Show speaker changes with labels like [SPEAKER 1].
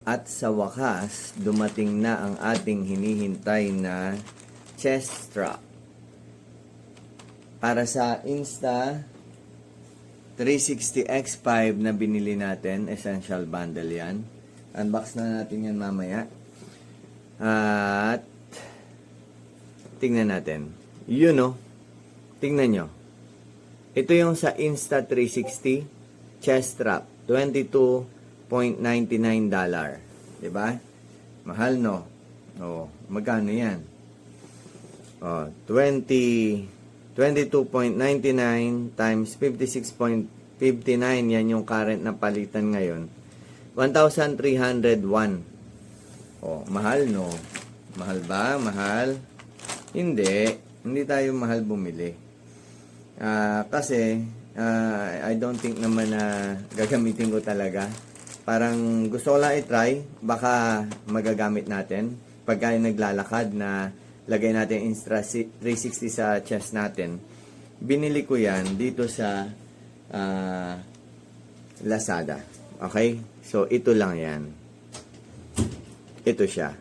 [SPEAKER 1] At sa wakas, dumating na ang ating hinihintay na chest strap. Para sa Insta 360X5 na binili natin, essential bundle yan. Unbox na natin yan mamaya. At tingnan natin. Yun o. Tingnan nyo. Ito yung sa Insta 360 chest strap. $22.99. Diba? Mahal, no? O, magkano yan? O, 22.99 times 56.59. Yan yung current na palitan ngayon. 1,301. O, mahal, no? Mahal ba? Mahal? Hindi. Hindi tayo mahal bumili. Kasi, I don't think naman na gagamitin ko talaga. Parang gusto ko lang i-try. Baka magagamit natin. Pagka naglalakad na lagay natin Insta 360 sa chest natin. Binili ko yan dito sa Lazada. Okay? So, ito lang yan. Ito siya.